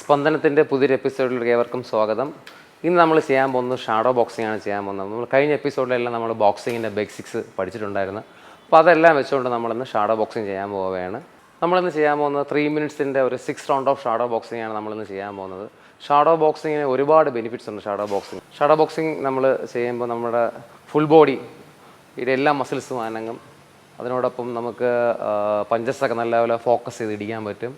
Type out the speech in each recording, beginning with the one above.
സ്പന്ദനത്തിൻ്റെ പുതിയൊരു എപ്പിസോഡിലേക്ക് ഏവർക്കും സ്വാഗതം. ഇന്ന് നമ്മൾ ചെയ്യാൻ പോകുന്നത് ഷാഡോ ബോക്സിംഗ് ആണ് ചെയ്യാൻ പോകുന്നത്. നമ്മൾ കഴിഞ്ഞ എപ്പിസോഡിലെല്ലാം നമ്മൾ ബോക്സിങ്ങിൻ്റെ ബേസിക്സ് പഠിച്ചിട്ടുണ്ടായിരുന്നു. അപ്പോൾ അതെല്ലാം വെച്ചുകൊണ്ട് നമ്മളിന്ന് ഷാഡോ ബോക്സിംഗ് ചെയ്യാൻ പോവുകയാണ്. നമ്മളിന്ന് ചെയ്യാൻ പോകുന്നത് 3 മിനിറ്റ്സിൻ്റെ ഒരു 6 റൗണ്ട് ഓഫ് ഷാഡോ ബോക്സിംഗ് ആണ് നമ്മളിന്ന് ചെയ്യാൻ പോകുന്നത്. ഷാഡോ ബോക്സിങ്ങിന് ഒരുപാട് ബെനിഫിറ്റ്സ് ഉണ്ട്. ഷാഡോ ബോക്സിംഗ് നമ്മൾ ചെയ്യുമ്പോൾ നമ്മുടെ ഫുൾ ബോഡി ഇതിൻ്റെ എല്ലാ മസിൽസും അനങ്ങും. അതിനോടൊപ്പം നമുക്ക് പഞ്ചസൊക്കെ നല്ലപോലെ ഫോക്കസ് ചെയ്ത് ഇടിക്കാൻ പറ്റും.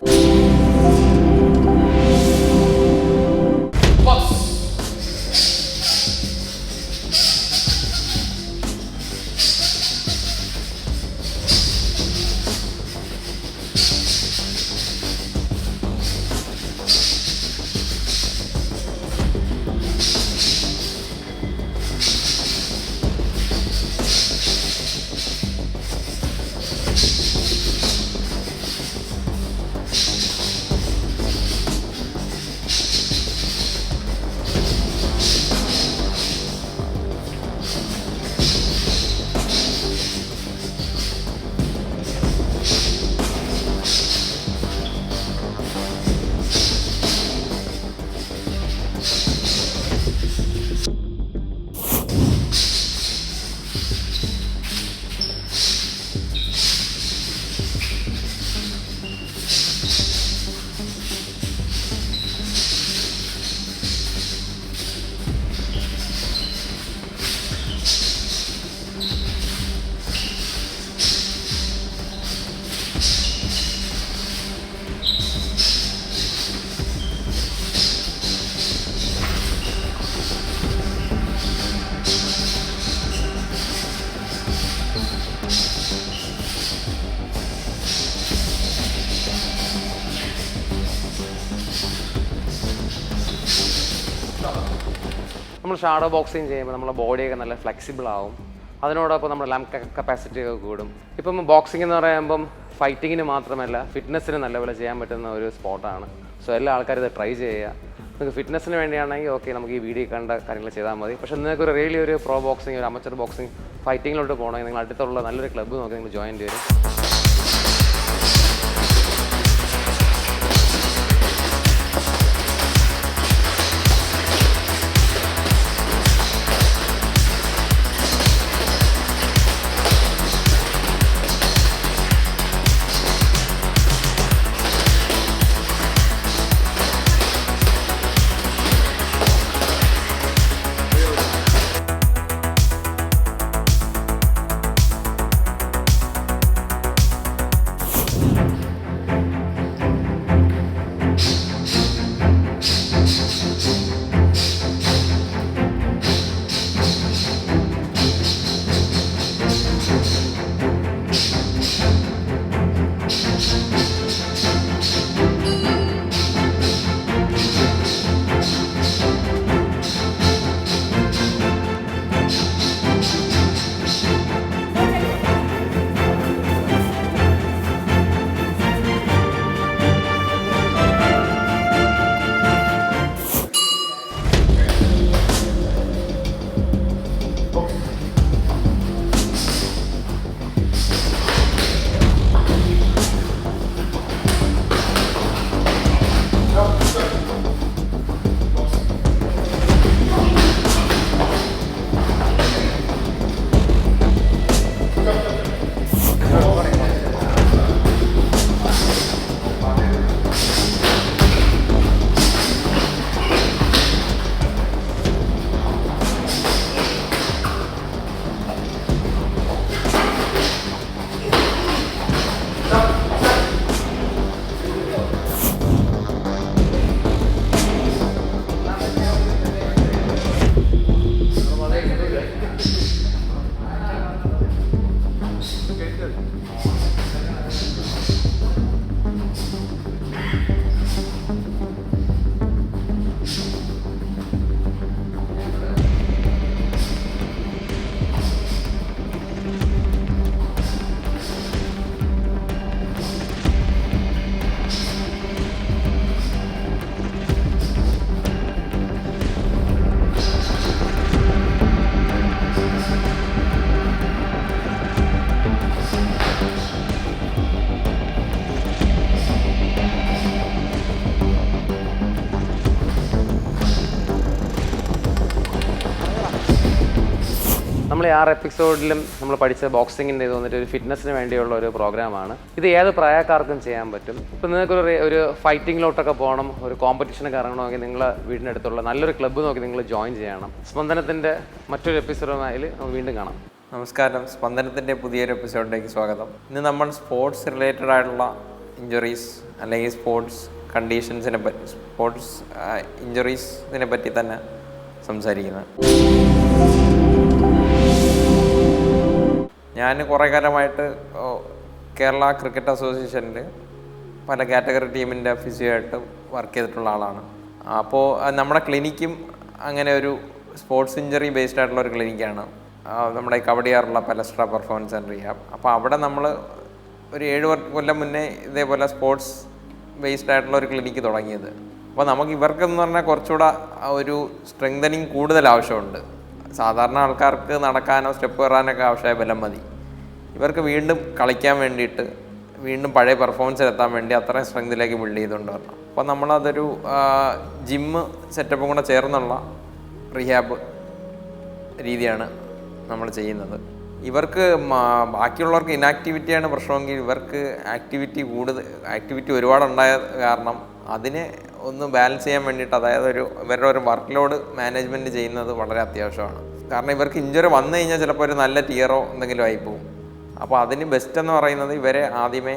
നമ്മൾ ഷാഡോ ബോക്സിങ് ചെയ്യുമ്പോൾ നമ്മുടെ ബോഡിയൊക്കെ നല്ല ഫ്ലെക്സിബിൾ ആവും. അതിനോടൊപ്പം നമ്മുടെ ലംബ് കപ്പാസിറ്റി ഒക്കെ കൂടും. ഇപ്പം ബോക്സിംഗ് എന്ന് പറയുമ്പം ഫൈറ്റിങ്ങിന് മാത്രമല്ല ഫിറ്റ്നസ്സിന് നല്ലപോലെ ചെയ്യാൻ പറ്റുന്ന ഒരു സ്പോർട്ടാണ്. സോ എല്ലാ ആൾക്കാരും ഇത് ട്രൈ ചെയ്യുക. നിങ്ങൾക്ക് ഫിറ്റ്നസ്സിന് വേണ്ടിയാണെങ്കിൽ ഓക്കെ, നമുക്ക് ഈ വീഡിയോ കണ്ട കാര്യങ്ങൾ ചെയ്താൽ മതി. പക്ഷേ നിങ്ങൾക്ക് ഒരു റിയലി ഒരു പ്രോ ബോക്സിങ്, ഒരു അമച്ചർ ബോക്സിങ് ഫൈറ്റിങ്ങിലോട്ട് പോകണമെങ്കിൽ നിങ്ങൾ അടുത്തുള്ള നല്ലൊരു ക്ലബ്ബ് നോക്കി നിങ്ങൾ ജോയിൻ ചെയ്യും. നമ്മൾ ഈ 6 എപ്പിസോഡിലും നമ്മൾ പഠിച്ച ബോക്സിങ്ങിൻ്റെ ഇത് വന്നിട്ട് ഒരു ഫിറ്റ്നസ്സിന് വേണ്ടിയുള്ള ഒരു പ്രോഗ്രാമാണ്. ഇത് ഏത് പ്രായക്കാർക്കും ചെയ്യാൻ പറ്റും. ഇപ്പോൾ നിങ്ങൾക്ക് ഒരു ഫൈറ്റിങ്ങിലോട്ടൊക്കെ പോകണം, ഒരു കോമ്പറ്റീഷനൊക്കെ ഇറങ്ങണമെങ്കിൽ നിങ്ങളെ വീടിനടുത്തുള്ള നല്ലൊരു ക്ലബ്ബ് നോക്കി നിങ്ങൾ ജോയിൻ ചെയ്യണം. സ്പന്ദനത്തിൻ്റെ മറ്റൊരു എപ്പിസോഡുമായി നമുക്ക് വീണ്ടും കാണാം. നമസ്കാരം, സ്പന്ദനത്തിൻ്റെ പുതിയൊരു എപ്പിസോഡിലേക്ക് സ്വാഗതം. ഇന്ന് നമ്മൾ സ്പോർട്സ് റിലേറ്റഡ് ആയിട്ടുള്ള ഇഞ്ചുറീസ് അല്ലെങ്കിൽ സ്പോർട്സ് കണ്ടീഷൻസിനെ പറ്റി, സ്പോർട്സ് ഇഞ്ചുറീസിനെ പറ്റി തന്നെ സംസാരിക്കുന്നത്. ഞാൻ കുറേ കാലമായിട്ട് കേരള ക്രിക്കറ്റ് അസോസിയേഷനിൽ പല കാറ്റഗറി ടീമിൻ്റെ ഫിസിയോ ആയിട്ട് വർക്ക് ചെയ്തിട്ടുള്ള ആളാണ്. അപ്പോൾ നമ്മുടെ ക്ലിനിക്കും അങ്ങനെ ഒരു സ്പോർട്സ് ഇഞ്ചറി ബേസ്ഡ് ആയിട്ടുള്ള ഒരു ക്ലിനിക്കാണ്. നമ്മുടെ കവടിയാറുള്ള പലസ്ട്ര പെർഫോമൻസ് ആൻഡ് റീഹാബ്. അപ്പോൾ അവിടെ നമ്മൾ ഒരു 7 കൊല്ലം മുന്നേ ഇതേപോലെ സ്പോർട്സ് ബേസ്ഡ് ആയിട്ടുള്ള ഒരു ക്ലിനിക്ക് തുടങ്ങിയത്. അപ്പോൾ നമുക്ക് ഇവർക്കെന്ന് പറഞ്ഞാൽ കുറച്ചുകൂടെ ഒരു സ്ട്രെങ്തനിങ് കൂടുതൽ ആവശ്യമുണ്ട്. സാധാരണ ആൾക്കാർക്ക് നടക്കാനോ സ്റ്റെപ്പ് കയറാനൊക്കെ ആവശ്യമായ ബലം മതി. ഇവർക്ക് വീണ്ടും കളിക്കാൻ വേണ്ടിയിട്ട്, വീണ്ടും പഴയ പെർഫോമൻസിലെത്താൻ വേണ്ടി അത്രയും സ്ട്രെങ്തിലേക്ക് ബിൽഡ് ചെയ്തുകൊണ്ട് വരണം. അപ്പോൾ നമ്മളതൊരു ജിമ്മ് സെറ്റപ്പും കൂടെ ചേർന്നുള്ള റീഹാബ് രീതിയാണ് നമ്മൾ ചെയ്യുന്നത്. ഇവർക്ക് ബാക്കിയുള്ളവർക്ക് ഇനാക്ടിവിറ്റിയാണ് പ്രശ്നമെങ്കിൽ ഇവർക്ക് ആക്ടിവിറ്റി ഒരുപാടുണ്ടായ കാരണം അതിനെ ഒന്ന് ബാലൻസ് ചെയ്യാൻ വേണ്ടിയിട്ട്, അതായത് ഇവരുടെ ഒരു വർക്ക് ലോഡ് മാനേജ്മെൻറ്റ് ചെയ്യുന്നത് വളരെ അത്യാവശ്യമാണ്. കാരണം ഇവർക്ക് ഇഞ്ചുറി വന്നു കഴിഞ്ഞാൽ ചിലപ്പോൾ ഒരു നല്ല ടിയറോ എന്തെങ്കിലും ആയിപ്പോവും. അപ്പോൾ അതിന് ബെസ്റ്റ് എന്ന് പറയുന്നത് ഇവരെ ആദ്യമേ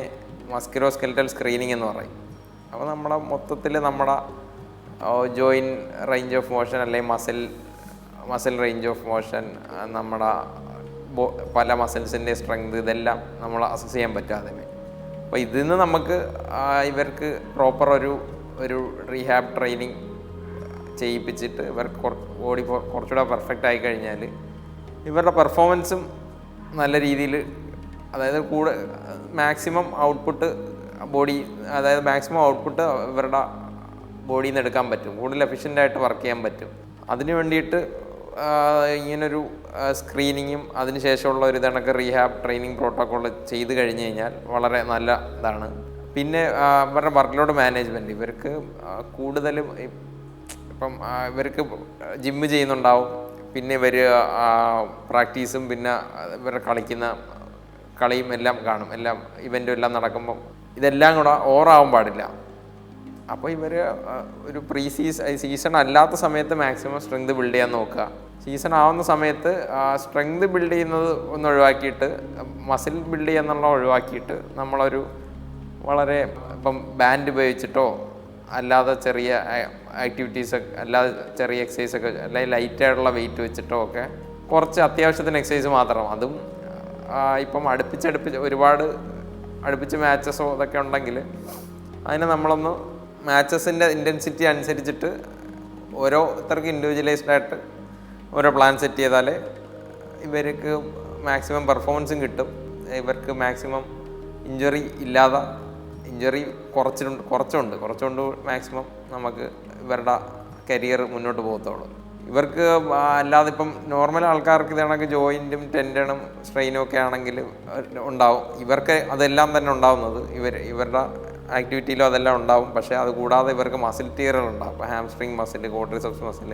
മസ്കുലോ സ്കെലറ്റൽ സ്ക്രീനിങ് എന്ന് പറയും. അപ്പോൾ നമ്മുടെ മൊത്തത്തിൽ നമ്മുടെ ജോയിൻ റേഞ്ച് ഓഫ് മോഷൻ അല്ലെങ്കിൽ മസിൽ റേഞ്ച് ഓഫ് മോഷൻ, നമ്മുടെ പല മസിൽസിൻ്റെ സ്ട്രെങ്ത്, ഇതെല്ലാം നമ്മൾ അസസ് ചെയ്യാൻ പറ്റാതെ. അപ്പോൾ ഇതിൽ നിന്ന് നമുക്ക് ഇവർക്ക് പ്രോപ്പർ ഒരു റീഹാബ് ട്രെയിനിങ് ചെയ്യിപ്പിച്ചിട്ട് ഇവർക്ക് ബോഡി കുറച്ചുകൂടെ പെർഫെക്റ്റ് ആയി കഴിഞ്ഞാൽ ഇവരുടെ പെർഫോമൻസും നല്ല രീതിയിൽ, അതായത് മാക്സിമം ഔട്ട്പുട്ട് ഇവരുടെ ബോഡിയിൽ നിന്ന് എടുക്കാൻ പറ്റും, കൂടുതൽ എഫിഷ്യൻ്റായിട്ട് വർക്ക് ചെയ്യാൻ പറ്റും. അതിന് വേണ്ടിയിട്ട് ഇങ്ങനൊരു സ്ക്രീനിങ്ങും അതിനുശേഷമുള്ള ഒരു ഇതണക്ക് റീഹാബ് ട്രെയിനിങ് പ്രോട്ടോക്കോൾ ചെയ്ത് കഴിഞ്ഞ് കഴിഞ്ഞാൽ വളരെ നല്ല ഇതാണ്. പിന്നെ ഇവരുടെ വർക്ക് ലോഡ് മാനേജ്മെൻറ്റ്, ഇവർക്ക് കൂടുതലും ഇപ്പം ഇവർക്ക് ജിമ്മ് ചെയ്യുന്നുണ്ടാവും, പിന്നെ ഇവർ പ്രാക്ടീസും പിന്നെ ഇവരുടെ കളിയും എല്ലാം കാണും, എല്ലാം ഇവൻറ്റും എല്ലാം നടക്കുമ്പം ഇതെല്ലാം കൂടെ ഓവറാവാൻ പാടില്ല. അപ്പോൾ ഇവർ ഒരു സീസൺ അല്ലാത്ത സമയത്ത് മാക്സിമം സ്ട്രെങ്ത് ബിൽഡ് ചെയ്യാൻ നോക്കുക. സീസൺ ആവുന്ന സമയത്ത് സ്ട്രെങ്ത് ബിൽഡ് ചെയ്യുന്നത് ഒന്ന് ഒഴിവാക്കിയിട്ട് മസിൽ ബിൽഡ് ചെയ്യാന്നുള്ള ഒഴിവാക്കിയിട്ട് നമ്മളൊരു വളരെ ഇപ്പം ബാൻഡ് ഉപയോഗിച്ചിട്ടോ അല്ലാതെ ചെറിയ ആക്ടിവിറ്റീസൊക്കെ, അല്ലാതെ ചെറിയ എക്സസൈസൊക്കെ, അല്ലെങ്കിൽ ലൈറ്റായിട്ടുള്ള വെയിറ്റ് വെച്ചിട്ടോ ഒക്കെ കുറച്ച് അത്യാവശ്യത്തിന് എക്സസൈസ് മാത്രം, അതും ഇപ്പം ഒരുപാട് അടുപ്പിച്ച് മാച്ചസോ ഇതൊക്കെ ഉണ്ടെങ്കിൽ അതിനെ നമ്മളൊന്ന് മാച്ചസിൻ്റെ ഇൻറ്റൻസിറ്റി അനുസരിച്ചിട്ട് ഓരോരുത്തർക്ക് ഇൻഡിവിജ്വലൈസ്ഡ് ആയിട്ട് ഓരോ പ്ലാൻ സെറ്റ് ചെയ്താലേ ഇവർക്ക് മാക്സിമം പെർഫോമൻസും കിട്ടും. ഇവർക്ക് മാക്സിമം ഇഞ്ചറി കുറച്ചുകൊണ്ട് മാക്സിമം നമുക്ക് ഇവരുടെ കരിയർ മുന്നോട്ട് പോകത്തുള്ളൂ. ഇവർക്ക് അല്ലാതെ ഇപ്പം നോർമൽ ആൾക്കാർക്ക് ഇതാണെങ്കിൽ ജോയിൻറ്റും ടെൻഡനും സ്ട്രെയിനും ഒക്കെ ആണെങ്കിൽ ഉണ്ടാവും. ഇവർക്ക് അതെല്ലാം തന്നെ ഉണ്ടാവുന്നത് ഇവരുടെ ആക്ടിവിറ്റിയിലും അതെല്ലാം ഉണ്ടാവും. പക്ഷേ അത് കൂടാതെ ഇവർക്ക് മസിൽ ടിയറുകൾ ഉണ്ടാവും. ഇപ്പോൾ ഹാംസ്ട്രിങ് മസിൽ, ക്വാഡ്രിസെപ്സ് മസിൽ,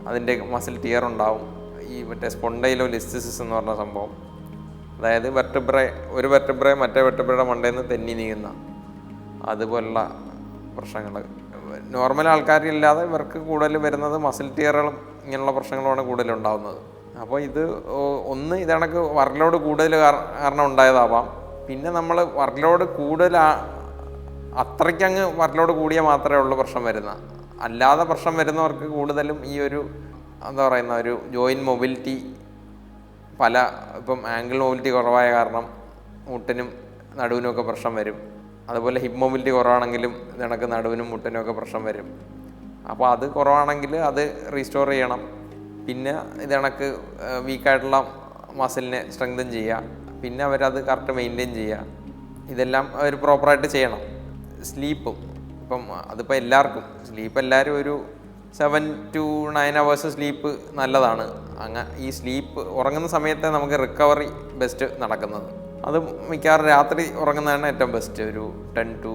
അതിൻ്റെ മസിൽ ടിയർ ഉണ്ടാവും. ഈ മറ്റേ സ്പോണ്ടൈലോലിസ്റ്റിസിസ് എന്ന് പറഞ്ഞ സംഭവം, അതായത് ഒരു വെർട്ടിബ്രേ മറ്റേ വെർട്ടിബ്രയുടെ മണ്ടയിൽ നിന്ന് തെന്നി നീങ്ങുന്ന അതുപോലുള്ള പ്രശ്നങ്ങൾ. നോർമൽ ആൾക്കാരില്ലാതെ ഇവർക്ക് കൂടുതൽ വരുന്നത് മസിൽ ടിയറുകളും ഇങ്ങനെയുള്ള പ്രശ്നങ്ങളുമാണ് കൂടുതലുണ്ടാകുന്നത്. അപ്പോൾ ഇതണക്ക് വർക്ക് ലോഡ് കൂടുതൽ കാരണം ഉണ്ടായതാവാം. പിന്നെ നമ്മൾ വർക്ക് ലോഡ് അത്രയ്ക്കങ്ങ് വർക്ക് ലോഡ് കൂടിയാൽ മാത്രമേ ഉള്ളൂ പ്രശ്നം വരുന്ന. അല്ലാതെ പ്രശ്നം വരുന്നവർക്ക് കൂടുതലും ഈ ഒരു ഒരു ജോയിൻറ്റ് മൊബിലിറ്റി, ഇപ്പം ആംഗിൾ മൊബിലിറ്റി കുറവായ കാരണം മുട്ടിനും നടുവിനുമൊക്കെ പ്രശ്നം വരും. അതുപോലെ ഹിപ്പ് മൊബിലിറ്റി കുറവാണെങ്കിലും ഇതണക്ക് നടുവിനും മുട്ടിനും ഒക്കെ പ്രശ്നം വരും. അപ്പോൾ അത് കുറവാണെങ്കിൽ അത് റീസ്റ്റോർ ചെയ്യണം. പിന്നെ ഇതണക്ക് വീക്കായിട്ടുള്ള മസിലിനെ സ്ട്രെങ്തൻ ചെയ്യുക. പിന്നെ അവരത് കറക്റ്റ് മെയിൻറ്റെയിൻ ചെയ്യുക. ഇതെല്ലാം അവർ പ്രോപ്പറായിട്ട് ചെയ്യണം. സ്ലീപ്പും അതിപ്പോൾ എല്ലാവരും ഒരു 7 to 9 hours സ്ലീപ്പ് നല്ലതാണ്. ഈ സ്ലീപ്പ് ഉറങ്ങുന്ന സമയത്തെ നമുക്ക് റിക്കവറി ബെസ്റ്റ് നടക്കുന്നത്. അത് മിക്കവാറും രാത്രി ഉറങ്ങുന്നതാണ് ഏറ്റവും ബെസ്റ്റ്, ഒരു 10 to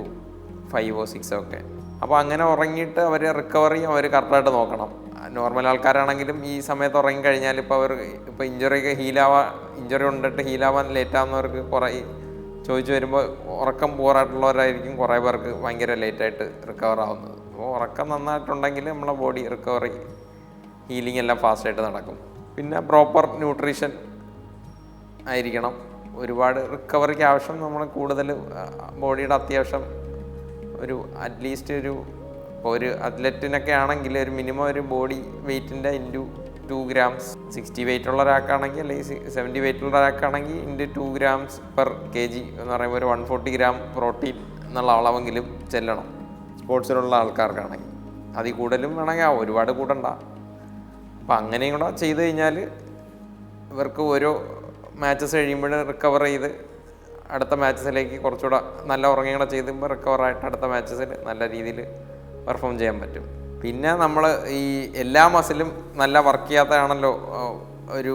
5 or 6 ഒക്കെ. അപ്പോൾ അങ്ങനെ ഉറങ്ങിയിട്ട് അവർ റിക്കവറി അവർ കറക്റ്റായിട്ട് നോക്കണം. നോർമൽ ആൾക്കാരാണെങ്കിലും ഈ സമയത്ത് ഉറങ്ങിക്കഴിഞ്ഞാൽ ഇപ്പോൾ ഇഞ്ചുറി കൊണ്ടിട്ട് ഹീലാവാൻ ലേറ്റാവുന്നവർക്ക് കുറേ ചോദിച്ചു വരുമ്പോൾ ഉറക്കം പോറായിട്ടുള്ളവരായിരിക്കും കുറേ പേർക്ക് ഭയങ്കര ലേറ്റായിട്ട് റിക്കവർ ആവുന്നത്. അപ്പോൾ ഉറക്കം നന്നായിട്ടുണ്ടെങ്കിൽ നമ്മളെ ബോഡി റിക്കവറി ഹീലിംഗ് എല്ലാം ഫാസ്റ്റായിട്ട് നടക്കും. പിന്നെ പ്രോപ്പർ ന്യൂട്രീഷൻ ആയിരിക്കണം. ഒരുപാട് റിക്കവറിക്ക് ആവശ്യം നമ്മൾ കൂടുതൽ ബോഡിയുടെ അത്യാവശ്യം അറ്റ്ലീസ്റ്റ് ഒരു അത്ലറ്റിനൊക്കെ ആണെങ്കിൽ ഒരു മിനിമം ഒരു ബോഡി വെയ്റ്റിൻ്റെ ഇൻറ്റു 2 grams 60 വെയിറ്റ് ഉള്ള ഒരാൾക്കാണെങ്കിൽ അല്ലെങ്കിൽ 70 വെയിറ്റ് ഉള്ള ഒരാൾക്കാണെങ്കിൽ ഇൻറ്റു 2 grams per kg എന്ന് പറയുമ്പോൾ ഒരു 140 gram പ്രോട്ടീൻ എന്നുള്ള അളവെങ്കിലും ചെല്ലണം സ്പോർട്സിലുള്ള ആൾക്കാർക്കാണെങ്കിൽ. അതിൽ കൂടുതലും വേണമെങ്കിൽ ഒരുപാട് കൂടണ്ട. അപ്പം അങ്ങനെയും കൂടെ ചെയ്ത് കഴിഞ്ഞാൽ ഇവർക്ക് ഓരോ മാച്ചസ് കഴിയുമ്പോൾ റിക്കവർ ചെയ്ത് അടുത്ത മാച്ചസിലേക്ക് കുറച്ചുകൂടെ നല്ല ഉറങ്ങുകയും കൂടെ ചെയ്തുമ്പോൾ റിക്കവറായിട്ട് അടുത്ത മാച്ചസിൽ നല്ല രീതിയിൽ പെർഫോം ചെയ്യാൻ പറ്റും. പിന്നെ നമ്മൾ ഈ എല്ലാ മസിലും നല്ല വർക്ക് ചെയ്യാത്തതാണല്ലോ ഒരു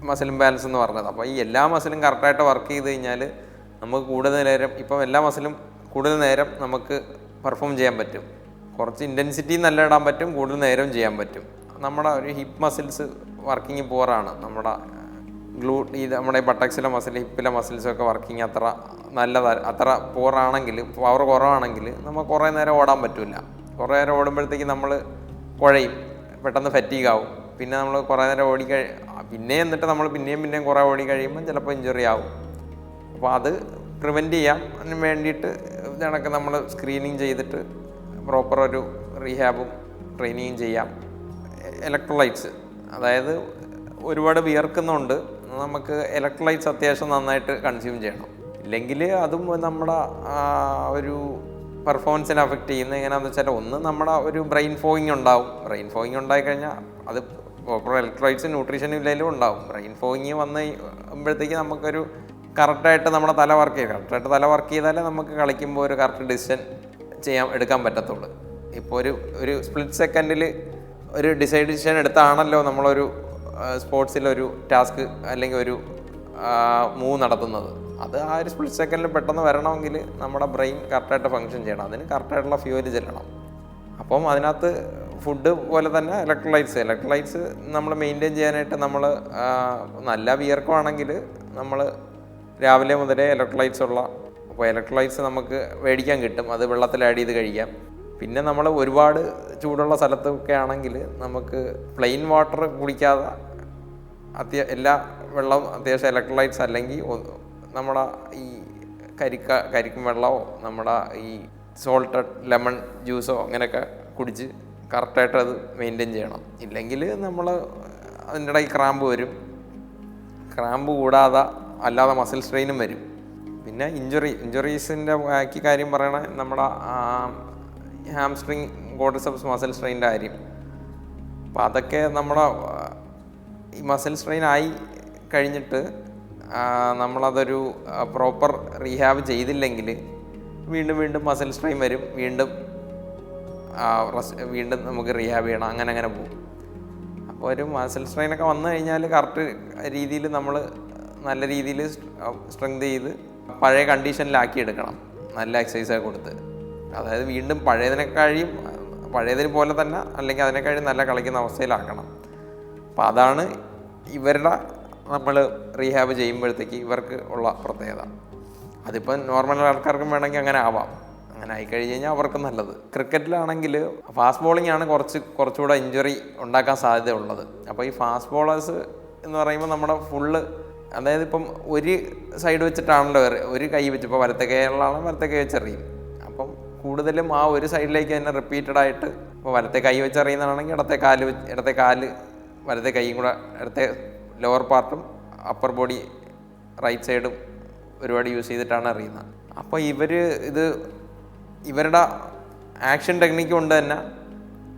മസിൽ ബാലൻസ് എന്ന് പറഞ്ഞത്. അപ്പോൾ ഈ എല്ലാ മസിലും കറക്റ്റായിട്ട് വർക്ക് ചെയ്ത് കഴിഞ്ഞാൽ നമുക്ക് കൂടുതൽ നേരം എല്ലാ മസിലും കൂടുതൽ നേരം നമുക്ക് പെർഫോം ചെയ്യാൻ പറ്റും. കുറച്ച് ഇൻറ്റൻസിറ്റി നല്ല ഇടാൻ പറ്റും, കൂടുതൽ നേരം ചെയ്യാൻ പറ്റും. നമ്മുടെ ഒരു ഹിപ്പ് മസിൽസ് വർക്കിംഗ് പോറാണ്. നമ്മുടെ നമ്മുടെ ബട്ടക്സിലെ മസിൽ, ഹിപ്പിലെ മസിൽസൊക്കെ വർക്കിംഗ് അത്ര പോറാണെങ്കിൽ, പവർ കുറവാണെങ്കിൽ നമുക്ക് കുറേ നേരം ഓടാൻ പറ്റില്ല. കുറേ നേരം ഓടുമ്പോഴത്തേക്ക് നമ്മൾ കുഴയും, പെട്ടെന്ന് ഫറ്റീഗ് ആവും. പിന്നെ നമ്മൾ കുറേ നേരം എന്നിട്ട് നമ്മൾ പിന്നെയും കുറേ ഓടി കഴിയുമ്പോൾ ചിലപ്പോൾ ഇഞ്ചുറി ആവും. അപ്പോൾ അത് പ്രിവെൻറ്റ് ചെയ്യാം. അതിന് വേണ്ടിയിട്ട് ഇതണക്ക് നമ്മൾ സ്ക്രീനിങ് ചെയ്തിട്ട് പ്രോപ്പർ ഒരു റീഹാബും ട്രെയിനിങ്ങും ചെയ്യാം. ഇലക്ട്രോലൈറ്റ്സ്, അതായത് ഒരുപാട് വിയർക്കുന്നുണ്ട്, നമുക്ക് ഇലക്ട്രോലൈറ്റ്സ് അത്യാവശ്യം നന്നായിട്ട് കൺസ്യൂം ചെയ്യണം. ഇല്ലെങ്കിൽ അതും നമ്മുടെ ഒരു പെർഫോമൻസിനെ അഫക്റ്റ് ചെയ്യുന്നത് എങ്ങനെയാണെന്ന് വെച്ചാൽ, നമ്മുടെ ഒരു ബ്രെയിൻ ഫോഗിങ് ഉണ്ടാവും. ബ്രെയിൻ ഫോഗിങ് ഉണ്ടായിക്കഴിഞ്ഞാൽ അത് പ്രോപ്പർ ഇലക്ട്രോലൈറ്റ്സ് ന്യൂട്രീഷൻ ഇല്ലെങ്കിലും ഉണ്ടാവും. ബ്രെയിൻ ഫോഗിങ് വന്നുമ്പോഴത്തേക്ക് നമുക്കൊരു കറക്റ്റായിട്ട് നമ്മുടെ തല വർക്ക് ചെയ്യും. കറക്റ്റായിട്ട് തല വർക്ക് ചെയ്താലേ നമുക്ക് കളിക്കുമ്പോൾ ഒരു കറക്റ്റ് ഡിസിഷൻ എടുക്കാൻ പറ്റത്തുള്ളൂ. ഇപ്പോൾ ഒരു സ്പ്ലിറ്റ് സെക്കൻഡിൽ ഒരു ഡിസിഷൻ എടുത്താണല്ലോ നമ്മളൊരു സ്പോർട്സിലൊരു ടാസ്ക് അല്ലെങ്കിൽ ഒരു മൂവ് നടത്തുന്നത്. അത് ആ ഒരു സ്പ്ലിറ്റ് സെക്കൻഡിൽ പെട്ടെന്ന് വരണമെങ്കിൽ നമ്മുടെ ബ്രെയിൻ കറക്റ്റായിട്ട് ഫങ്ഷൻ ചെയ്യണം. അതിന് കറക്റ്റായിട്ടുള്ള ഫ്യൂവൽ ചെല്ലണം. അപ്പം അതിനകത്ത് ഫുഡ് പോലെ തന്നെ ഇലക്ട്രോലൈറ്റ്സ് നമ്മൾ മെയിൻറ്റെയിൻ ചെയ്യാനായിട്ട് നമ്മൾ നല്ല വിയർക്കുവാണെങ്കിൽ നമ്മൾ രാവിലെ മുതലേ അപ്പോൾ ഇലക്ട്രോലൈറ്റ്സ് നമുക്ക് മേടിക്കാൻ കിട്ടും. അത് വെള്ളത്തിൽ ആഡ് ചെയ്ത് കഴിക്കാം. പിന്നെ നമ്മൾ ഒരുപാട് ചൂടുള്ള സ്ഥലത്തൊക്കെ ആണെങ്കിൽ നമുക്ക് പ്ലെയിൻ വാട്ടർ കുടിക്കാതെ എല്ലാ വെള്ളവും അത്യാവശ്യം ഇലക്ട്രോലൈറ്റ്സ്, അല്ലെങ്കിൽ നമ്മുടെ ഈ കരിക്കും വെള്ളമോ നമ്മുടെ ഈ സോൾട്ടഡ് ലെമൺ ജ്യൂസോ അങ്ങനെയൊക്കെ കുടിച്ച് കറക്റ്റായിട്ട് അത് മെയിൻറ്റെയിൻ ചെയ്യണം. ഇല്ലെങ്കിൽ നമ്മൾ അതിൻ്റെ ഇടയിൽ ക്രാമ്പ് കൂടാതെ അല്ലാതെ മസിൽ സ്ട്രെയിനും വരും. പിന്നെ ഇഞ്ചുറീസിൻ്റെ ബാക്കി കാര്യം പറയണ നമ്മുടെ ഹാംസ്ട്രിങ് ക്വാഡ്രിസെപ്സ് മസിൽ സ്ട്രെയിൻ്റെ കാര്യം. അപ്പോൾ അതൊക്കെ നമ്മുടെ ഈ മസിൽ സ്ട്രെയിൻ ആയി കഴിഞ്ഞിട്ട് നമ്മളതൊരു പ്രോപ്പർ റീഹാബ് ചെയ്തില്ലെങ്കിൽ വീണ്ടും മസിൽ സ്ട്രെയിൻ വരും. വീണ്ടും നമുക്ക് റീഹാബ് ചെയ്യണം. അങ്ങനെ പോകും. അപ്പോൾ ഒരു മസിൽ സ്ട്രെയിനൊക്കെ വന്നു കഴിഞ്ഞാൽ കറക്റ്റ് രീതിയിൽ നമ്മൾ നല്ല രീതിയിൽ സ്ട്രെങ്ത് ചെയ്ത് പഴയ കണ്ടീഷനിലാക്കി എടുക്കണം. നല്ല എക്സസൈസൊക്കെ കൊടുത്ത്, അതായത് വീണ്ടും പഴയതിന് പോലെ തന്നെ അല്ലെങ്കിൽ അതിനെക്കാളും നല്ല കളിക്കുന്ന അവസ്ഥയിലാക്കണം. അപ്പോൾ അതാണ് നമ്മൾ റീഹാബ് ചെയ്യുമ്പോഴത്തേക്ക് ഇവർക്ക് ഉള്ള പ്രത്യേകത. അതിപ്പം നോർമൽ ആൾക്കാർക്കും വേണമെങ്കിൽ അങ്ങനെ ആവാം. അങ്ങനെ ആയിക്കഴിഞ്ഞ് കഴിഞ്ഞാൽ അവർക്ക് നല്ലത്. ക്രിക്കറ്റിലാണെങ്കിൽ ഫാസ്റ്റ് ബോളിംഗ് ആണ് കുറച്ചുകൂടെ ഇഞ്ചുറി ഉണ്ടാക്കാൻ സാധ്യതയുള്ളത്. അപ്പോൾ ഈ ഫാസ്റ്റ് ബോളേഴ്സ് എന്ന് പറയുമ്പോൾ നമ്മുടെ അതായത് ഇപ്പം ഒരു സൈഡ് വെച്ചിട്ടാണല്ലോ ഒരു കൈ വെച്ച്, ഇപ്പോൾ വലത്തെ കൈയുള്ളതാണ് വലത്തെ കൈ വെച്ചെറിയും. അപ്പം കൂടുതലും ആ ഒരു സൈഡിലേക്ക് തന്നെ റിപ്പീറ്റഡായിട്ട്, ഇപ്പോൾ വലത്തെ കൈ വെച്ചെറിയുന്നതാണെങ്കിൽ ഇടത്തെ കാല് വലത്തെ കൈയും കൂടെ ഇടത്തെ ലോവർ പാർട്ടും അപ്പർ ബോഡി റൈറ്റ് സൈഡും ഒരുപാട് യൂസ് ചെയ്തിട്ടാണ് എറിയുന്നത്. അപ്പോൾ ഇവരുടെ ആക്ഷൻ ടെക്നിക്ക് കൊണ്ട് തന്നെ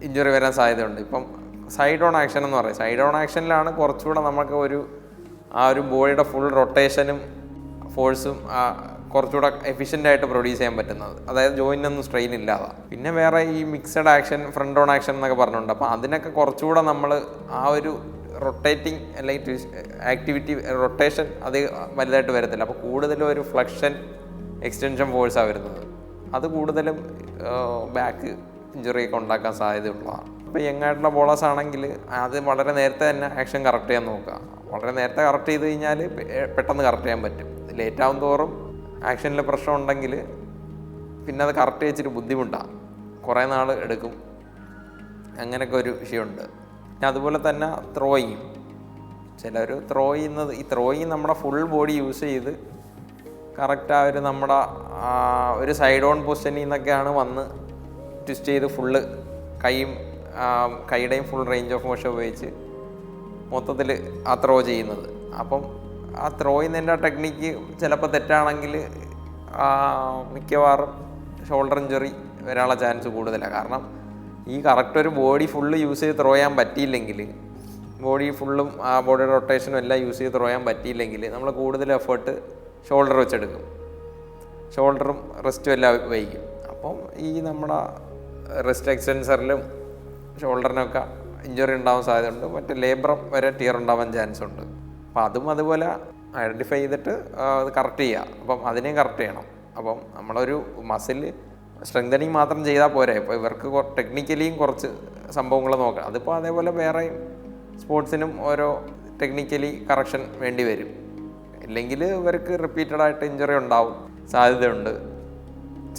ഇഞ്ചുറി വരാൻ സാധ്യതയുണ്ട്. ഇപ്പം സൈഡ് ഓൺ ആക്ഷൻ എന്ന് പറയും. സൈഡ് ഓൺ ആക്ഷനിലാണ് കുറച്ചുകൂടെ നമുക്ക് ആ ഒരു ബോഡിയുടെ ഫുൾ റൊട്ടേഷനും ഫോഴ്സും കുറച്ചുകൂടെ എഫിഷ്യൻ്റായിട്ട് പ്രൊഡ്യൂസ് ചെയ്യാൻ പറ്റുന്നത്. അതായത് ജോയിനൊന്നും സ്ട്രെയിൻ ഇല്ലാതെ. പിന്നെ വേറെ ഈ mixed action, front on action എന്നൊക്കെ പറഞ്ഞിട്ടുണ്ട്. അപ്പോൾ അതിനൊക്കെ കുറച്ചുകൂടെ നമ്മൾ ആ ഒരു റൊട്ടേറ്റിംഗ് അല്ലെങ്കിൽ റൊട്ടേഷൻ അത് വലുതായിട്ട് വരത്തില്ല. അപ്പോൾ കൂടുതലും ഒരു ഫ്ലക്ഷൻ എക്സ്റ്റൻഷൻ ഫോഴ്സാണ് വരുന്നത്. അത് കൂടുതലും ബാക്ക് ഇഞ്ചുറിയൊക്കെ ഉണ്ടാക്കാൻ സാധ്യതയുള്ളതാണ്. ഇപ്പോൾ യങ്ങായിട്ടുള്ള ബോളേഴ്സ് ആണെങ്കിൽ അത് വളരെ നേരത്തെ തന്നെ ആക്ഷൻ കറക്റ്റ് ചെയ്യാൻ നോക്കുക. വളരെ നേരത്തെ കറക്റ്റ് ചെയ്ത് കഴിഞ്ഞാൽ പെട്ടെന്ന് കറക്റ്റ് ചെയ്യാൻ പറ്റും. ലേറ്റ് ആവും തോറും ആക്ഷനിൽ പ്രശ്നം ഉണ്ടെങ്കിൽ പിന്നെ അത് കറക്റ്റ് വെച്ചിട്ട് ബുദ്ധിമുട്ടാണ്, കുറേ നാൾ എടുക്കും. അങ്ങനെയൊക്കെ ഒരു വിഷയമുണ്ട്. പിന്നെ അതുപോലെ തന്നെ ത്രോയിങ്, ചിലർ ത്രോയിങ് നമ്മുടെ ഫുൾ ബോഡി യൂസ് ചെയ്ത് കറക്റ്റ് ആ ഒരു നമ്മുടെ ഒരു സൈഡ് ഓൺ പൊസിഷനിൽ നിന്നൊക്കെയാണ് വന്ന് ട്വിസ്റ്റ് ചെയ്ത് ഫുള്ള് കൈയുടെയും ഫുൾ റേഞ്ച് ഓഫ് മോഷൻ ഉപയോഗിച്ച് മൊത്തത്തിൽ ആ ത്രോ ചെയ്യുന്നത്. അപ്പം ആ ത്രോ ചെയ്യുന്നതിൻ്റെ ടെക്നിക്ക് ചിലപ്പോൾ തെറ്റാണെങ്കിൽ മിക്കവാറും ഷോൾഡർ ഇഞ്ചുറി വരാനുള്ള ചാൻസ് കൂടുതലാണ്. കാരണം ഈ കറക്റ്റ് ഒരു ബോഡി ഫുള്ള് യൂസ് ചെയ്ത് ത്രോ ചെയ്യാൻ പറ്റിയില്ലെങ്കിൽ, ബോഡി ഫുള്ളും ആ ബോഡിയുടെ റൊട്ടേഷനും എല്ലാം യൂസ് ചെയ്ത് ത്രോ ചെയ്യാൻ പറ്റിയില്ലെങ്കിൽ നമ്മൾ കൂടുതൽ എഫേർട്ട് ഷോൾഡർ വെച്ചെടുക്കും. ഷോൾഡറും റെസ്റ്റും എല്ലാം വൈകും. അപ്പം ഈ നമ്മുടെ റെസ്റ്റ് എക്സ്റ്റൻസറിലും ഷോൾഡറിനൊക്കെ ഇഞ്ചുറി ഉണ്ടാവാൻ സാധ്യതയുണ്ട്. മറ്റേ ലേബ്രം വരെ ടിയർ ഉണ്ടാവാൻ ചാൻസ് ഉണ്ട്. അപ്പം അതും അതുപോലെ ഐഡൻറ്റിഫൈ ചെയ്തിട്ട് അത് കറക്റ്റ് ചെയ്യുക. അപ്പം അതിനെയും കറക്റ്റ് ചെയ്യണം. അപ്പം നമ്മളൊരു മസിൽ സ്ട്രെങ്തനിങ് മാത്രം ചെയ്താൽ പോരെ. ഇപ്പോൾ ഇവർക്ക് ടെക്നിക്കലിയും കുറച്ച് സംഭവങ്ങൾ നോക്കാം. അതിപ്പോൾ അതേപോലെ വേറെയും സ്പോർട്സിനും ഓരോ ടെക്നിക്കലി കറക്ഷൻ വേണ്ടി വരും. ഇല്ലെങ്കിൽ ഇവർക്ക് റിപ്പീറ്റഡായിട്ട് ഇഞ്ചുറി ഉണ്ടാവും സാധ്യതയുണ്ട്.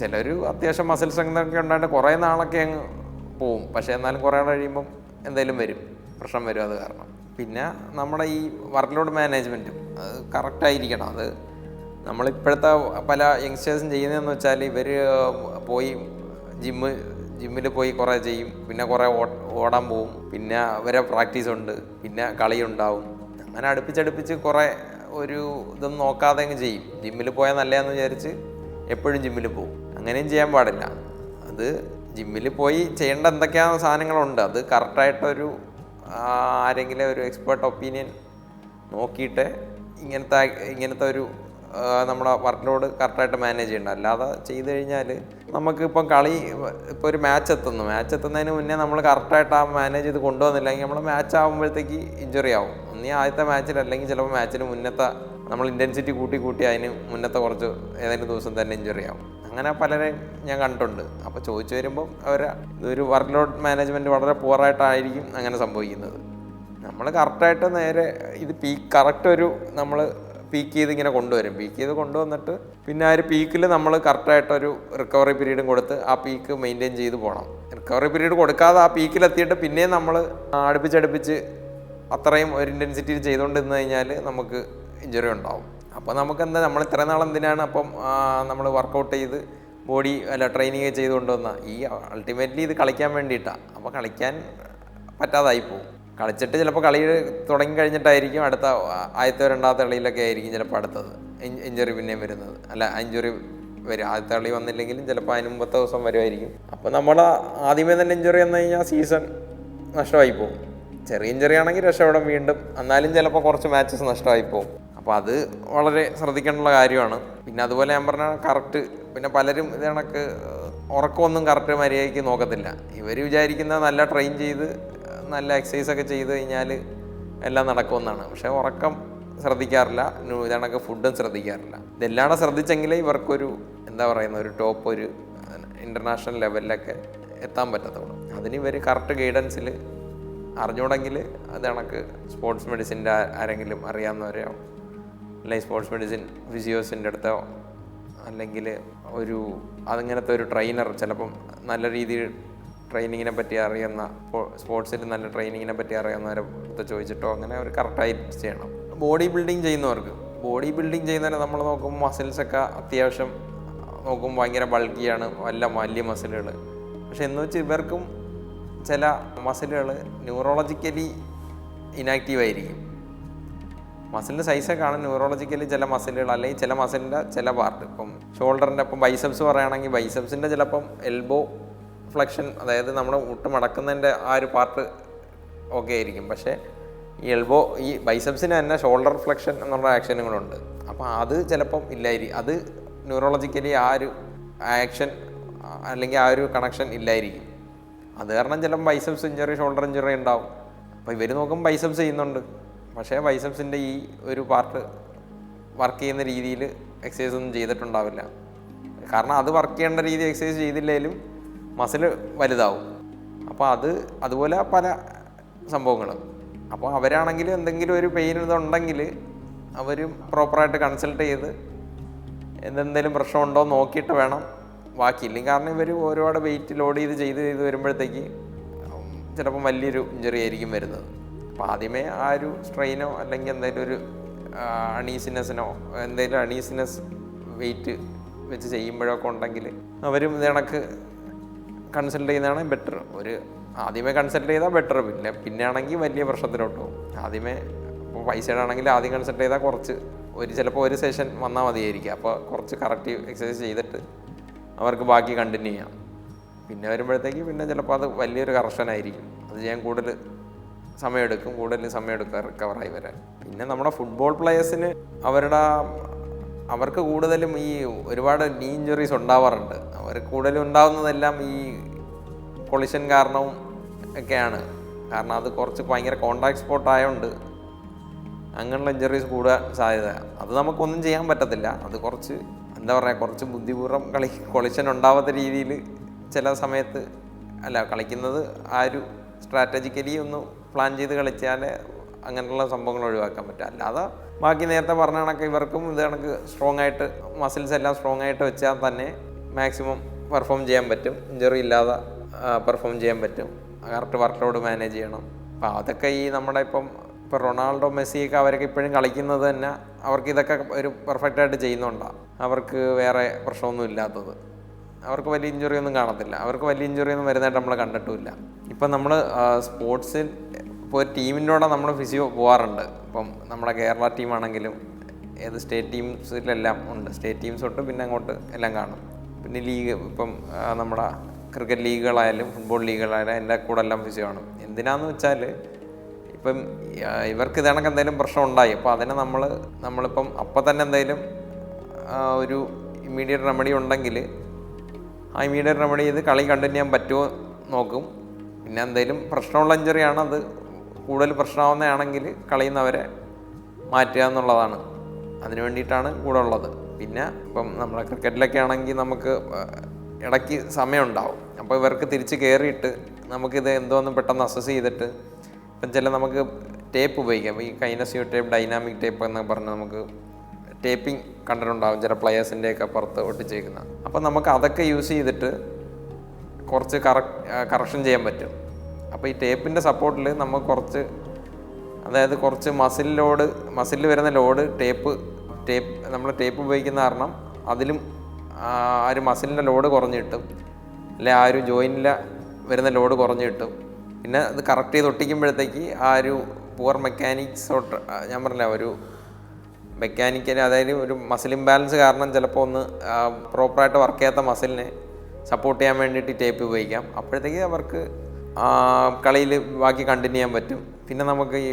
ചിലർ അത്യാവശ്യം മസിൽ സ്ട്രെങ്തൊക്കെ ഉണ്ടായിട്ട് കുറേ നാളൊക്കെ അങ്ങ് പോവും. പക്ഷേ എന്നാലും കുറേ നാൾ കഴിയുമ്പം എന്തെങ്കിലും വരും, പ്രശ്നം വരും അത് കാരണം. പിന്നെ നമ്മുടെ ഈ വർക്ക് ലോഡ് മാനേജ്മെൻറ്റും അത് കറക്റ്റായിരിക്കണം. അത് നമ്മളിപ്പോഴത്തെ പല യങ്സ്റ്റേഴ്സും ചെയ്യുന്നതെന്ന് വെച്ചാൽ ഇവർ പോയി ജിമ്മിൽ പോയി കുറേ ചെയ്യും, പിന്നെ കുറേ ഓടാൻ പോവും, പിന്നെ ഇവരെ പ്രാക്ടീസ് ഉണ്ട്, പിന്നെ കളി ഉണ്ടാവും. അങ്ങനെ അടുപ്പിച്ചടുപ്പിച്ച് കുറേ ഒരു ഇതൊന്നും നോക്കാതെ അങ്ങ് ചെയ്യും. ജിമ്മിൽ പോയാൽ നല്ലതെന്ന് വിചാരിച്ച് എപ്പോഴും ജിമ്മിൽ പോവും. അങ്ങനെയും ചെയ്യാൻ പാടില്ല. അത് ജിമ്മിൽ പോയി ചെയ്യേണ്ട എന്തൊക്കെയാണ് സാധനങ്ങളുണ്ട്, അത് കറക്റ്റായിട്ടൊരു ആരെങ്കിലും ഒരു എക്സ്പേർട്ട് ഒപ്പീനിയൻ നോക്കിയിട്ട് ഇങ്ങനത്തെ ഒരു നമ്മുടെ വർക്ക് ലോഡ് കറക്റ്റായിട്ട് മാനേജ് ചെയ്യണ്ട. അല്ലാതെ ചെയ്ത് കഴിഞ്ഞാൽ നമുക്കിപ്പം ഇപ്പോൾ ഒരു മാച്ച് എത്തുന്നതിന് മുന്നേ നമ്മൾ കറക്റ്റായിട്ട് ആ മാനേജ് ചെയ്ത് കൊണ്ടുവന്നില്ലെങ്കിൽ നമ്മൾ മാച്ച് ആകുമ്പോഴത്തേക്ക് ഇഞ്ചുറി ആവും. ഒന്നീ ആദ്യത്തെ മാച്ചിൽ അല്ലെങ്കിൽ ചിലപ്പോൾ മാച്ചിന് മുന്നത്തെ നമ്മൾ ഇൻറ്റൻസിറ്റി കൂട്ടി അതിന് മുന്നത്തെ കുറച്ച് ഏതെങ്കിലും ദിവസം തന്നെ ഇഞ്ചുറി ആവും. അങ്ങനെ പലരെയും ഞാൻ കണ്ടിട്ടുണ്ട്. അപ്പോൾ ചോദിച്ചു വരുമ്പം ഇതൊരു വർക്ക് ലോഡ് മാനേജ്മെൻറ്റ് വളരെ പുവറായിട്ടായിരിക്കും അങ്ങനെ സംഭവിക്കുന്നത്. നമ്മൾ കറക്റ്റായിട്ട് നേരെ ഇത് കറക്റ്റ് ഒരു നമ്മൾ പീക്ക് ചെയ്ത് ഇങ്ങനെ കൊണ്ടുവരും. പീക്ക് ചെയ്ത് കൊണ്ടുവന്നിട്ട് പിന്നെ ആ ഒരു പീക്കിൽ നമ്മൾ കറക്റ്റായിട്ടൊരു റിക്കവറി പീരീഡും കൊടുത്ത് ആ പീക്ക് മെയിൻറ്റെയിൻ ചെയ്ത് പോകണം. റിക്കവറി പീരീഡ് കൊടുക്കാതെ ആ പീക്കിലെത്തിയിട്ട് പിന്നെയും നമ്മൾ അടുപ്പിച്ചടുപ്പിച്ച് അത്രയും ഒരു ഇൻറ്റൻസിറ്റിയിൽ ചെയ്തുകൊണ്ടിരുന്നു കഴിഞ്ഞാൽ നമുക്ക് ഇഞ്ചുറി ഉണ്ടാവും. അപ്പോൾ നമുക്കെന്താ, നമ്മൾ ഇത്രയും നാളെന്തിനാണ് അപ്പം നമ്മൾ വർക്കൗട്ട് ചെയ്ത് ട്രെയിനിങ് ചെയ്ത് കൊണ്ടുവന്ന ഈ അൾട്ടിമേറ്റ്ലി ഇത് കളിക്കാൻ വേണ്ടിയിട്ടാണ്. അപ്പോൾ കളിക്കാൻ പറ്റാതായി പോകും. കളിച്ചിട്ട് ചിലപ്പോൾ കളി തുടങ്ങി കഴിഞ്ഞിട്ടായിരിക്കും അടുത്ത ആദ്യത്തെ രണ്ടാമത്തെ കളിയിലൊക്കെ ആയിരിക്കും ചിലപ്പോൾ അടുത്തത് ഇഞ്ചുറി പിന്നെയും വരുന്നത്. ഇഞ്ചുറി വരും. ആദ്യത്തെ കളി വന്നില്ലെങ്കിലും ചിലപ്പോൾ അതിന് മുമ്പത്തെ ദിവസം വരുമായിരിക്കും. അപ്പോൾ നമ്മൾ ആദ്യമേ തന്നെ ഇഞ്ചുറി വന്നു കഴിഞ്ഞാൽ സീസൺ നഷ്ടമായി പോകും. ചെറിയ ഇഞ്ചുറി ആണെങ്കിൽ രക്ഷപ്പെടാൻ വീണ്ടും, എന്നാലും ചിലപ്പോൾ കുറച്ച് മാച്ചസ് നഷ്ടമായി പോകും. അപ്പോൾ അത് വളരെ ശ്രദ്ധിക്കേണ്ട കാര്യമാണ്. പിന്നെ അതുപോലെ ഞാൻ പറഞ്ഞ കറക്റ്റ്, പിന്നെ പലരും ഇത് കണക്ക് ഉറക്കമൊന്നും കറക്റ്റ് മര്യാദയ്ക്ക് നോക്കത്തില്ല. ഇവർ വിചാരിക്കുന്ന നല്ല ട്രെയിൻ ചെയ്ത് നല്ല എക്സസൈസൊക്കെ ചെയ്ത് കഴിഞ്ഞാൽ എല്ലാം നടക്കുമെന്നാണ്. പക്ഷേ ഉറക്കം ശ്രദ്ധിക്കാറില്ല, ഇതണക്ക് ഫുഡും ശ്രദ്ധിക്കാറില്ല. ഇതെല്ലാം ശ്രദ്ധിച്ചെങ്കിലേ ഇവർക്കൊരു ഒരു ടോപ്പ് ഒരു ഇൻ്റർനാഷണൽ ലെവലിലൊക്കെ എത്താൻ പറ്റത്തുള്ളൂ. അതിന് ഇവർ കറക്റ്റ് ഗൈഡൻസിൽ അറിഞ്ഞുകൂടെങ്കിൽ അത് കണക്ക് സ്പോർട്സ് മെഡിസിൻ്റെ ആരെങ്കിലും അറിയാവുന്നവരെയോ അല്ലെങ്കിൽ സ്പോർട്സ് മെഡിസിൻ ഫിസിയോസിൻ്റെ അടുത്തോ അല്ലെങ്കിൽ അതിങ്ങനത്തെ ഒരു ട്രെയിനർ, ചിലപ്പം നല്ല രീതിയിൽ ട്രെയിനിങ്ങിനെ പറ്റി അറിയുന്ന, സ്പോർട്സിൽ നല്ല ട്രെയിനിങ്ങിനെ പറ്റി അറിയാവുന്നവരെ അടുത്ത് ചോദിച്ചിട്ടോ അങ്ങനെ അവർ കറക്റ്റായിട്ട് ചെയ്യണം. ബോഡി ബിൽഡിങ് ചെയ്യുന്നവരെ നമ്മൾ നോക്കുമ്പോൾ മസിൽസൊക്കെ അത്യാവശ്യം നോക്കുമ്പോൾ ഭയങ്കര ബൾക്കിയാണ്, വലിയ മസിലുകൾ. പക്ഷെ എന്ന് വെച്ച് ഇവർക്കും ചില മസിലുകൾ ന്യൂറോളജിക്കലി ഇനാക്റ്റീവ് ആയിരിക്കും. മസിലിൻ്റെ സൈസൊക്കെ കാണും. ന്യൂറോളജിക്കലി ചില മസിലുകൾ അല്ലെങ്കിൽ ചില മസിലിൻ്റെ ചില പാർട്ട്, ഇപ്പം ഷോൾഡറിൻ്റെ ഇപ്പം ബൈസെപ്സ് പറയുകയാണെങ്കിൽ ബൈസെപ്സിൻ്റെ ചിലപ്പം എൽബോ ഫ്ലെക്ഷൻ, അതായത് നമ്മുടെ മുട്ട് മടക്കുന്നതിൻ്റെ ആ ഒരു പാർട്ട് ഓക്കെ ആയിരിക്കും. പക്ഷേ ഈ ബൈസെപ്സിന് തന്നെ ഷോൾഡർ ഫ്ലെക്ഷൻ എന്നുള്ള ആക്ഷനുകളുണ്ട്. അപ്പോൾ അത് ചിലപ്പം ഇല്ലായിരിക്കും. അത് ന്യൂറോളജിക്കലി ആ ഒരു ആക്ഷൻ അല്ലെങ്കിൽ ആ ഒരു കണക്ഷൻ ഇല്ലായിരിക്കും. അത് കാരണം ചിലപ്പോൾ ബൈസെപ്സ് ഇഞ്ചുറി, ഷോൾഡർ ഇഞ്ചുറി ഉണ്ടാവും. അപ്പോൾ ഇവർ നോക്കുമ്പോൾ ബൈസെപ്സ് ചെയ്യുന്നുണ്ട്, പക്ഷേ ബൈസെപ്സിൻ്റെ ഈ ഒരു പാർട്ട് വർക്ക് ചെയ്യുന്ന രീതിയിൽ എക്സസൈസ് ഒന്നും ചെയ്തിട്ടുണ്ടാവില്ല. കാരണം അത് വർക്ക് ചെയ്യേണ്ട രീതി എക്സസൈസ് ചെയ്തില്ലെങ്കിലും മസിൽ വലുതാവും. അപ്പോൾ അതുപോലെ പല സംഭവങ്ങളും. അപ്പോൾ അവരാണെങ്കിൽ എന്തെങ്കിലും ഒരു പെയിൻ ഇതുണ്ടെങ്കിൽ അവർ പ്രോപ്പറായിട്ട് കൺസൾട്ട് ചെയ്ത് എന്തെങ്കിലും പ്രശ്നമുണ്ടോ നോക്കിയിട്ട് വേണം ബാക്കിയില്ലെങ്കിൽ. കാരണം ഇവർ ഒരുപാട് വെയിറ്റ് ലോഡ് ചെയ്ത് വരുമ്പോഴത്തേക്ക് ചിലപ്പം വലിയൊരു ഇഞ്ചറി ആയിരിക്കും വരുന്നത്. അപ്പോൾ ആദ്യമേ ആ ഒരു സ്ട്രെയിനോ അല്ലെങ്കിൽ എന്തെങ്കിലും ഒരു അണീസിനെസ് വെയിറ്റ് വെച്ച് ചെയ്യുമ്പോഴൊക്കെ ഉണ്ടെങ്കിൽ അവരും ഇത് കണക്ക് കൺസൾട്ട് ചെയ്യുന്നതാണ് ബെറ്റർ. ആദ്യമേ കൺസൾട്ട് ചെയ്താൽ ബെറ്റർ. പിന്നെ ആണെങ്കിൽ വലിയ പ്രശ്നത്തിലോട്ട് പോകും. ആദ്യമേ ഇപ്പോൾ പൈസയുടെ ആണെങ്കിൽ ആദ്യം കൺസൾട്ട് ചെയ്താൽ ചിലപ്പോൾ ഒരു സെഷൻ വന്നാൽ മതിയായിരിക്കും. അപ്പോൾ കുറച്ച് കറക്റ്റ് എക്സസൈസ് ചെയ്തിട്ട് അവർക്ക് ബാക്കി കണ്ടിന്യൂ ചെയ്യാം. പിന്നെ വരുമ്പോഴത്തേക്ക് പിന്നെ ചിലപ്പോൾ അത് വലിയൊരു കറക്ഷനായിരിക്കും. അത് ചെയ്യാൻ കൂടുതൽ സമയമെടുക്കും റിക്കവറായി വരാൻ. പിന്നെ നമ്മുടെ ഫുട്ബോൾ പ്ലെയേഴ്സിന് അവർക്ക് കൂടുതലും ഈ ഒരുപാട് നീ ഇഞ്ചുറീസ് ഉണ്ടാവാറുണ്ട്. അവർക്ക് കൂടുതലും ഉണ്ടാകുന്നതെല്ലാം ഈ കൊളിഷൻ കാരണവും ഒക്കെയാണ്. കാരണം അത് കുറച്ച് ഭയങ്കര കോണ്ടാക്ട് സ്പോട്ട് ആയതുകൊണ്ട് അങ്ങനെയുള്ള ഇഞ്ചുറീസ് കൂടാൻ സാധ്യത. അത് നമുക്കൊന്നും ചെയ്യാൻ പറ്റത്തില്ല. അത് കുറച്ച് ബുദ്ധിപൂർവ്വം കൊളിഷൻ ഉണ്ടാവാത്ത രീതിയിൽ ചില സമയത്ത് കളിക്കുന്നത് ആ ഒരു സ്ട്രാറ്റജിക്കലി ഒന്ന് പ്ലാൻ ചെയ്ത് കളിച്ചാൽ അങ്ങനെയുള്ള സംഭവങ്ങൾ ഒഴിവാക്കാൻ പറ്റും. അല്ലാതെ ബാക്കി നേരത്തെ പറഞ്ഞ കണക്ക് ഇവർക്കും ഇത് കണക്ക് സ്ട്രോങ് ആയിട്ട് മസിൽസ് എല്ലാം സ്ട്രോങ് ആയിട്ട് വെച്ചാൽ തന്നെ മാക്സിമം പെർഫോം ചെയ്യാൻ പറ്റും. ഇഞ്ചറി ഇല്ലാതെ പെർഫോം ചെയ്യാൻ പറ്റും. കറക്റ്റ് വർക്ക് ലോഡ് മാനേജ് ചെയ്യണം. അപ്പോൾ അതൊക്കെ ഈ നമ്മുടെ ഇപ്പോൾ റൊണാൾഡോ മെസ്സിയൊക്കെ അവരൊക്കെ ഇപ്പോഴും കളിക്കുന്നത് തന്നെ അവർക്ക് ഇതൊക്കെ ഒരു പെർഫെക്റ്റായിട്ട് ചെയ്യുന്നുണ്ടാണ്. അവർക്ക് വേറെ പ്രശ്നമൊന്നും ഇല്ലാത്തത്. അവർക്ക് വലിയ ഇഞ്ചുറി ഒന്നും കാണത്തില്ല. അവർക്ക് വലിയ ഇഞ്ചുറി ഒന്നും വരുന്നതായിട്ട് നമ്മൾ കണ്ടിട്ടുമില്ല. ഇപ്പം നമ്മൾ സ്പോർട്സിൽ ഇപ്പോൾ ഒരു ടീമിൻ്റെ കൂടെ നമ്മൾ ഫിസിയോ പോകാറുണ്ട്. ഇപ്പം നമ്മുടെ കേരള ടീമാണെങ്കിലും ഏത് സ്റ്റേറ്റ് ടീംസിലെല്ലാം ഉണ്ട്. സ്റ്റേറ്റ് ടീംസ് തൊട്ട് പിന്നെ അങ്ങോട്ട് എല്ലാം കാണും. പിന്നെ ലീഗ് ഇപ്പം നമ്മുടെ ക്രിക്കറ്റ് ലീഗുകളായാലും ഫുട്ബോൾ ലീഗുകളായാലും എൻ്റെ കൂടെ എല്ലാം ഫിസിയോ ആണ്. എന്തിനാന്ന് വെച്ചാൽ ഇപ്പം ഇവർക്ക് ഇതണക്ക് എന്തെങ്കിലും പ്രശ്നം ഉണ്ടായി അപ്പോൾ അതിനെ നമ്മളിപ്പം അപ്പം തന്നെ എന്തെങ്കിലും ഒരു ഇമ്മീഡിയറ്റ് റെമഡി ഉണ്ടെങ്കിൽ ആ ഇമ്മീഡിയറ്റ് റെമഡി ചെയ്ത് കളി കണ്ടിന്യൂ ചെയ്യാൻ പറ്റുമോ നോക്കും. പിന്നെ എന്തെങ്കിലും പ്രശ്നമുള്ള ഇഞ്ചറിയാണ്, അത് കൂടുതൽ പ്രശ്നമാവുന്നതാണെങ്കിൽ കളിയിൽ നിന്ന് അവരെ മാറ്റുക എന്നുള്ളതാണ്. അതിന് വേണ്ടിയിട്ടാണ് കൂടെ ഉള്ളത്. പിന്നെ ഇപ്പം നമ്മളെ ക്രിക്കറ്റിലൊക്കെ ആണെങ്കിൽ നമുക്ക് ഇടയ്ക്ക് സമയമുണ്ടാവും. അപ്പോൾ ഇവർക്ക് തിരിച്ച് കയറിയിട്ട് നമുക്കിത് എന്തോന്നും പെട്ടെന്ന് അസസ് ചെയ്തിട്ട് ഇപ്പം നമുക്ക് ടേപ്പ് ഉപയോഗിക്കാം. ഈ കൈനസിയോ ടേപ്പ്, ഡൈനാമിക് ടേപ്പ് എന്നൊക്കെ പറഞ്ഞ് നമുക്ക് ടേപ്പിംഗ് കണ്ടിട്ടുണ്ടാകും ചില പ്ലെയേഴ്സിൻ്റെയൊക്കെ പുറത്ത് ഒട്ടിച്ചേക്കുന്ന. അപ്പോൾ നമുക്ക് അതൊക്കെ യൂസ് ചെയ്തിട്ട് കുറച്ച് കറക്ഷൻ ചെയ്യാൻ പറ്റും. അപ്പോൾ ഈ ടേപ്പിൻ്റെ സപ്പോർട്ടിൽ നമുക്ക് കുറച്ച് മസിലിൽ വരുന്ന ലോഡ് നമ്മൾ ടേപ്പ് ഉപയോഗിക്കുന്ന കാരണം അതിലും ആ ഒരു മസിലിൻ്റെ ലോഡ് കുറഞ്ഞ് കിട്ടും, അല്ലെ ആ ഒരു ജോയിനിൽ വരുന്ന ലോഡ് കുറഞ്ഞ് കിട്ടും. പിന്നെ അത് കറക്റ്റ് ചെയ്ത് ഒട്ടിക്കുമ്പോഴത്തേക്ക് ആ ഒരു പുവർ മെക്കാനിക്സ് ഞാൻ പറഞ്ഞില്ല, ഒരു മെക്കാനിക്കൽ അതായത് ഒരു മസിൽ ഇംബാലൻസ് കാരണം ചിലപ്പോൾ ഒന്ന് പ്രോപ്പറായിട്ട് വർക്ക് ചെയ്യാത്ത മസിലിനെ സപ്പോർട്ട് ചെയ്യാൻ വേണ്ടിയിട്ട് ടേപ്പ് ഉപയോഗിക്കാം. അപ്പോഴത്തേക്ക് അവർക്ക് കളിയിൽ ബാക്കി കണ്ടിന്യൂ ചെയ്യാൻ പറ്റും. പിന്നെ നമുക്ക് ഈ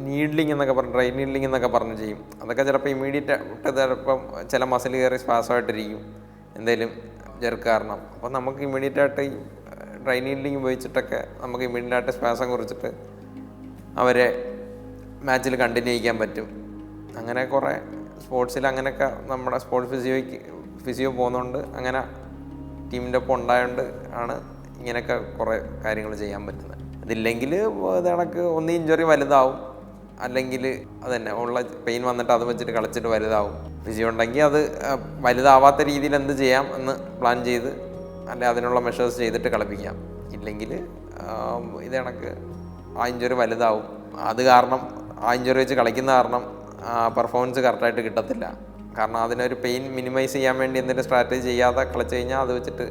നീഡ്ലിങ് എന്നൊക്കെ പറഞ്ഞ് ഡ്രൈ നീഡ്ലിങ് എന്നൊക്കെ പറഞ്ഞ് ചെയ്യും. അതൊക്കെ ചിലപ്പോൾ ഇമ്മീഡിയറ്റ് ചിലപ്പം ചില മസിൽ കയറി സ്പാസമായിട്ടിരിക്കും എന്തെങ്കിലും ജെർക്ക് കാരണം. അപ്പോൾ നമുക്ക് ഇമ്മീഡിയറ്റായിട്ട് ഈ ഡ്രൈ നീഡ്ലിങ് ഉപയോഗിച്ചിട്ടൊക്കെ നമുക്ക് ഇമ്മീഡിയറ്റായിട്ട് സ്പാസം കുറിച്ചിട്ട് അവരെ മാച്ചിൽ കണ്ടിന്യൂ ചെയ്യിക്കാൻ പറ്റും. അങ്ങനെ കുറേ സ്പോർട്സിൽ അങ്ങനെയൊക്കെ നമ്മുടെ സ്പോർട്സ് ഫിസിയോ പോകുന്നതുകൊണ്ട് അങ്ങനെ ടീമിൻ്റെ ഒപ്പം ഉണ്ടായതുകൊണ്ട് ആണ് ഇങ്ങനെയൊക്കെ കുറേ കാര്യങ്ങൾ ചെയ്യാൻ പറ്റുന്നത്. അതില്ലെങ്കിൽ ഇത് കണക്ക് ഒന്ന് ഇഞ്ചുറി വലുതാവും, അല്ലെങ്കിൽ അതന്നെ ഉള്ള പെയിൻ വന്നിട്ട് അത് വെച്ചിട്ട് കളിച്ചിട്ട് വലുതാവും. ഫിസിയോ ഉണ്ടെങ്കിൽ അത് വലുതാവാത്ത രീതിയിൽ എന്ത് ചെയ്യാം എന്ന് പ്ലാൻ ചെയ്ത് അല്ലെ അതിനുള്ള മെഷേഴ്സ് ചെയ്തിട്ട് കളിപ്പിക്കാം. ഇല്ലെങ്കിൽ ഇത് കണക്ക് ആ ഇഞ്ചുറി വലുതാവും. അത് കാരണം ആ ഇഞ്ചുറി വെച്ച് കളിക്കുന്ന കാരണം പെർഫോമൻസ് കറക്റ്റായിട്ട് കിട്ടത്തില്ല. കാരണം അതിനൊരു പെയിൻ മിനിമൈസ് ചെയ്യാൻ വേണ്ടി എന്തെങ്കിലും സ്ട്രാറ്റജി ചെയ്യാതെ കളിച്ച് കഴിഞ്ഞാൽ അത് വെച്ചിട്ട്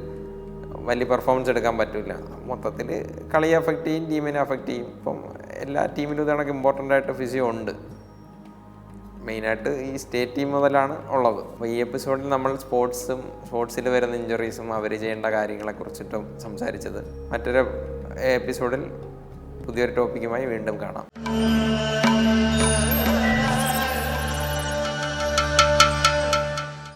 വലിയ പെർഫോമൻസ് എടുക്കാൻ പറ്റില്ല. മൊത്തത്തിൽ കളിയെ അഫക്റ്റ് ചെയ്യും, ടീമിനെ അഫക്റ്റ് ചെയ്യും. ഇപ്പം എല്ലാ ടീമിലും ഇതണക്ക് ഇമ്പോർട്ടൻ്റ് ആയിട്ട് ഫിസിയോ ഉണ്ട്. മെയിനായിട്ട് ഈ സ്റ്റേറ്റ് ടീം മുതലാണ് ഉള്ളത്. അപ്പോൾ ഈ എപ്പിസോഡിൽ നമ്മൾ സ്പോർട്സിൽ വരുന്ന ഇഞ്ചുറീസും അവർ ചെയ്യേണ്ട കാര്യങ്ങളെക്കുറിച്ചിട്ടും സംസാരിച്ചത്. മറ്റൊരു എപ്പിസോഡിൽ പുതിയൊരു ടോപ്പിക്കുമായി വീണ്ടും കാണാം.